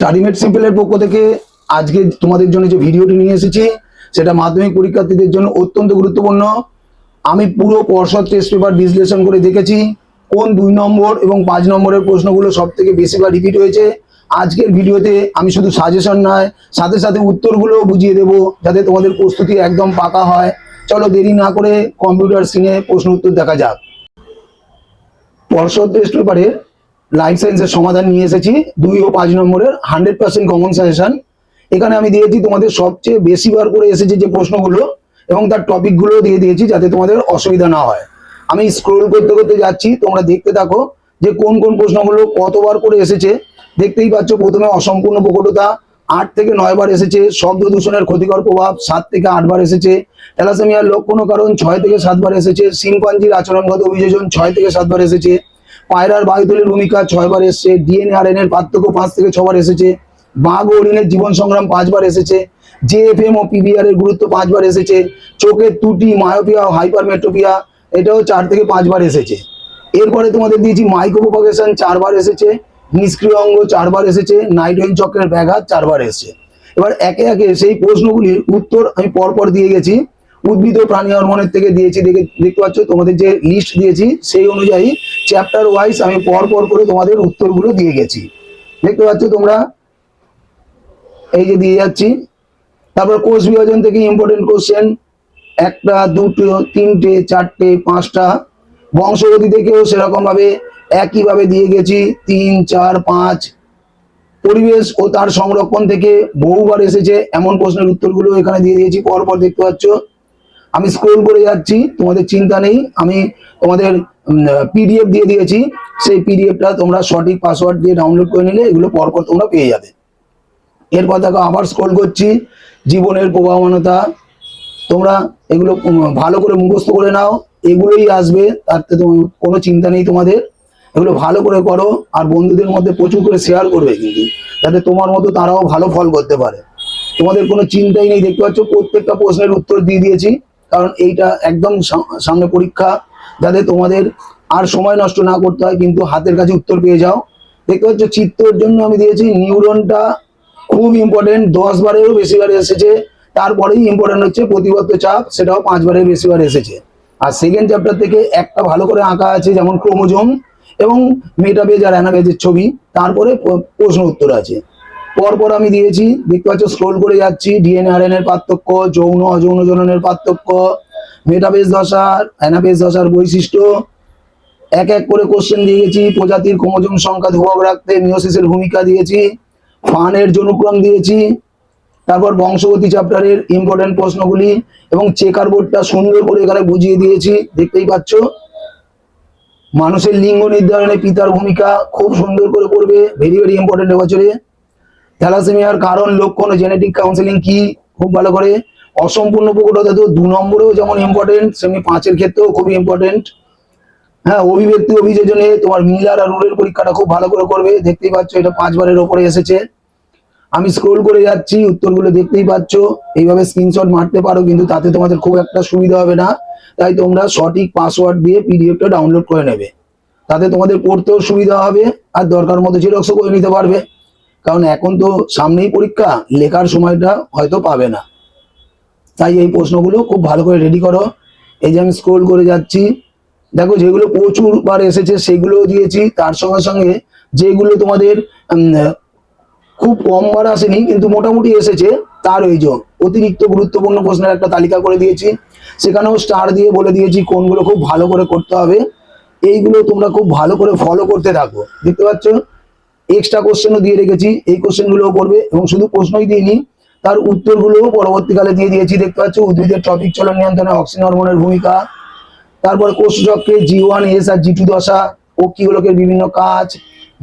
স্টাডিমেট সিম্পলের পক্ষ থেকে আজকে তোমাদের জন্য যে ভিডিওটি নিয়ে এসেছি সেটা মাধ্যমিক পরীক্ষার্থীদের জন্য অত্যন্ত গুরুত্বপূর্ণ। আমি পুরো পর্ষদ টেস্ট পেপার বিশ্লেষণ করে দেখেছি কোন 2 নম্বর এবং 5 নম্বরের প্রশ্নগুলো সব থেকে বেশিবার রিপিট হয়েছে। আজকের ভিডিওতে আমি শুধু সাজেশন নয়, সাথে সাথে উত্তরগুলো বুঝিয়ে দেবো যাতে তোমাদের প্রস্তুতি একদম পাকা হয়। চলো দেরি না করে কম্পিউটার স্ক্রিনে প্রশ্ন উত্তর দেখা যাক। পর্ষদ টেস্ট পেপারে লাইফ সায়েন্সের সমাধান নিয়ে এসেছি 2 ও 5 নম্বরের 100% কমন সাজেশন। এখানে আমি দিয়েছি তোমাদের সবচেয়ে বেশিবার করে এসেছে যে প্রশ্নগুলো এবং তার টপিকগুলো দিয়ে দিয়েছি যাতে তোমাদের অসুবিধা না হয়। আমি স্ক্রোল করতে করতে যাচ্ছি, তোমরা দেখতে থাকো যে কোন কোন প্রশ্নগুলো কতবার করে এসেছে। দেখতেই পাচ্ছ প্রথমে অসম্পূর্ণ প্রকটতা 8 থেকে 9 বার এসেছে, শব্দ দূষণের ক্ষতিকর প্রভাব 7 থেকে 8 বার এসেছে, থ্যালাসেমিয়ার লক্ষণ ও কারণ 6 থেকে 7 বার এসেছে, শিম্পাঞ্জির আচরণগত অভিযোজন 6 থেকে 7 বার এসেছে, পায়রার বায়ুতলের ভূমিকা 6 বার এসেছে, ডিএনএ আর এর পার্থক্য 5 থেকে 6 বার এসেছে, বাঘ ও হরিণের জীবন সংগ্রাম 5 বার এসেছে, জেএফএম ও পিভিআর এর গুরুত্ব 5 বার এসেছে, চোখের ত্রুটি মায়োপিয়া ও হাইপারমেট্রোপিয়া এটাও 4 থেকে 5 বার এসেছে। এরপরে তোমাদের দিয়েছি মাইক্রোপ্রোপাগেশন 4 বার এসেছে, নিষ্ক্রিয় অঙ্গ 4 বার এসেছে, নাইট্রোজেন চক্রের ব্যাঘাত 4 বার এসেছে। এবার একে একে সেই প্রশ্নগুলির উত্তর আমি পরপর দিয়ে গেছি। উদ্ভিদ ও প্রাণী হরমোনের থেকে দিয়েছি, দেখতে পাচ্ছ তোমাদের যে লিস্ট দিয়েছি সেই অনুযায়ী চ্যাপ্টার ওয়াইজ আমি পরপর করে তোমাদের উত্তরগুলো দিয়ে গেছি। দেখতে পাচ্ছ তোমরা, এই যে দিয়ে যাচ্ছি। তারপর কোষ বিভাজন থেকে ইম্পর্টেন্ট কোশ্চেন 1টা 2টো 3টে 4টে 5টা। বংশগতি থেকেও সেরকম ভাবে একইভাবে দিয়ে গেছি 3 4 5। পরিবেশ ও তার সংরক্ষণ থেকে বহুবার এসেছে এমন প্রশ্নের উত্তরগুলো এখানে দিয়ে দিয়েছি পরপর, দেখতে পাচ্ছ। আমি স্ক্রোল করে যাচ্ছি, তোমাদের চিন্তা নেই, আমি তোমাদের পিডিএফ দিয়ে দিয়েছি, সেই পিডিএফটা তোমরা সঠিক পাসওয়ার্ড দিয়ে ডাউনলোড করে নিলে এগুলো পরপর তোমরা পেয়ে যাবে। এরপর দেখো আবার স্ক্রোল করছি, জীবনের প্রবাহমানতা, তোমরা এগুলো ভালো করে মুখস্থ করে নাও, এগুলোই আসবে, তাতে কোনো চিন্তা নেই তোমাদের। এগুলো ভালো করে করো আর বন্ধুদের মধ্যে প্রচুর করে শেয়ার করবে কিন্তু, যাতে তোমার মতো তারাও ভালো ফল করতে পারে। তোমাদের কোনো চিন্তাই নেই, দেখতে পাচ্ছ প্রত্যেকটা প্রশ্নের উত্তর দিয়ে দিয়েছি, কারণ এইটা একদম সামনে পরীক্ষা, যাতে তোমাদের আর সময় নষ্ট না করতে হয় কিন্তু হাতের কাছে উত্তর পেয়ে যাও। দেখতে পাচ্ছ চিত্রের জন্য আমি দিয়েছি নিউরনটা খুব ইম্পর্টেন্ট, 10 বারেরও বেশিবার এসেছে। তারপরেই ইম্পর্টেন্ট হচ্ছে প্রতিবদ্ধ চাপ, সেটাও 5 বারের বেশিবার এসেছে। আর সেকেন্ড চ্যাপ্টার থেকে একটা ভালো করে আঁকা আছে, যেমন ক্রোমোজোম এবং মেটাবেজ আর অ্যানাবেজের ছবি, তারপরে প্রশ্ন উত্তর আছে। পরপর আমি দিয়েছি, দেখতে পাচ্ছ স্ক্রোল করে যাচ্ছি, ডিএনএ আর এন এর পার্থক্য, যৌন অযৌন জননের পার্থক্য, মেটাবেজ দশার অ্যানাবেজ দশার বৈশিষ্ট্য, এক এক করে কোশ্চেন দিয়ে গেছি। প্রজাতির ক্রোমোজোম সংখ্যা ধ্রুবক রাখতে মিওসিসের ভূমিকা দিয়েছি, ফানের জনুক্রম দিয়েছি। তারপর বংশগতি চ্যাপ্টারের ইম্পর্টেন্ট প্রশ্নগুলি এবং চেকার বোর্ডটা সুন্দর করে এখানে বুঝিয়ে দিয়েছি, দেখতেই পাচ্ছ। মানুষের লিঙ্গ নির্ধারণে পিতার ভূমিকা খুব সুন্দর করে পড়বে, ভেরি ভেরি ইম্পর্টেন্ট এবছরে। থ্যালাসেমিয়ার কারণ, লক্ষণ ও জেনেটিক কাউন্সেলিং কি, খুব ভালো করে। অসম্পূর্ণ প্রকটতা তো 2 নম্বরেও যেমন ইম্পর্টেন্ট, সেমনি 5-এর ক্ষেত্রেও খুবই ইম্পর্টেন্ট। হ্যাঁ, অভিব্যক্তি অভিযোজনে তোমার মিলার আর রুলের পরীক্ষাটা খুব ভালো করে করবে, দেখতেই পাচ্ছ এটা 5 বারের ওপরে এসেছে। আমি স্ক্রোল করে যাচ্ছি, উত্তরগুলো দেখতেই পাচ্ছ। এইভাবে স্ক্রিনশট মারতে পারো, কিন্তু তাতে তোমাদের খুব একটা সুবিধা হবে না, তাই তোমরা সঠিক পাসওয়ার্ড দিয়ে পিডিএফটা ডাউনলোড করে নেবে, তাতে তোমাদের পড়তেও সুবিধা হবে আর দরকার মতো জেরক্সও করে নিতে পারবে। কারণ এখন তো সামনেই পরীক্ষা, লেখার সময়টা হয়তো পাবে না, তাই এই প্রশ্নগুলো খুব ভালো করে রেডি করো। এই যে আমি স্ক্রোল করে যাচ্ছি, দেখো যেগুলো প্রচুর বার এসেছে সেগুলোও দিয়েছি, তার সঙ্গে সঙ্গে যেগুলো তোমাদের খুব কম বার আসেনি কিন্তু মোটামুটি এসেছে তার ওই যে অতিরিক্ত গুরুত্বপূর্ণ প্রশ্নের একটা তালিকা করে দিয়েছি, সেখানেও স্টার দিয়ে বলে দিয়েছি কোনগুলো খুব ভালো করে করতে হবে। এইগুলো তোমরা খুব ভালো করে ফলো করতে থাকো, দেখতে পাচ্ছ। এক্সট্রা কোশ্চেনও দিয়ে রেখেছি, এই কোশ্চেনগুলোও পড়বে এবং শুধু প্রশ্নই দিইনি, তার উত্তরগুলোও পরবর্তীকালে দিয়ে দিয়েছি, দেখতে পাচ্ছ। উদ্ভিদের ট্রপিক চলন নিয়ন্ত্রণে অক্সিন হরমোনের ভূমিকা, তারপর কোষচক্রে G1S আর G2 দশা, পক্ষীগোলকের বিভিন্ন কাজ,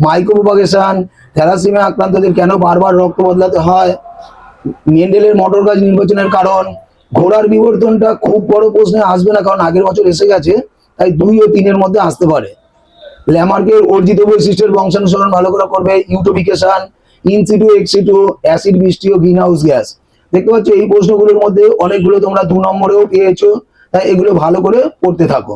মাইক্রোপ্রোপাগেশন, থ্যালাসেমিয়া আক্রান্তদের কেন বারবার রক্ত বদলাতে হয়, মেন্ডেলের মটর গাছ নির্বাচনের কারণ। ঘোড়ার বিবর্তনটা খুব বড় প্রশ্নে আসবে না, কারণ আগের বছর এসে গেছে, তাই 2 ও 3-এর মধ্যে আসতে পারে। ল্যামার্কের অর্জিত বৈশিষ্ট্যের বংশানুসরণ ভালো করে করবে, ইউটোপিকেশন, ইনসিটু এক্সিটু, অ্যাসিড বৃষ্টি ও গ্রিন হাউস গ্যাস। দেখতে পাচ্ছ এই প্রশ্নগুলোর মধ্যে অনেকগুলো তোমরা 2 নম্বরেও পেয়েছো, তাই এগুলো ভালো করে পড়তে থাকো।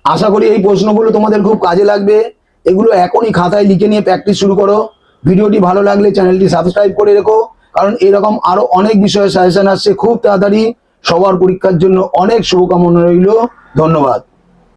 আশা করি এই প্রশ্নগুলো তোমাদের খুব কাজে লাগবে। এগুলো এখনই খাতায় লিখে নিয়ে প্র্যাকটিস শুরু করো। ভিডিওটি ভালো লাগলে চ্যানেলটি সাবস্ক্রাইব করে রেখো, কারণ এরকম আরো অনেক বিষয়ে সাজেশন আসছে খুব তাড়াতাড়ি। সবার পরীক্ষার জন্য অনেক শুভকামনা রইল। ধন্যবাদ।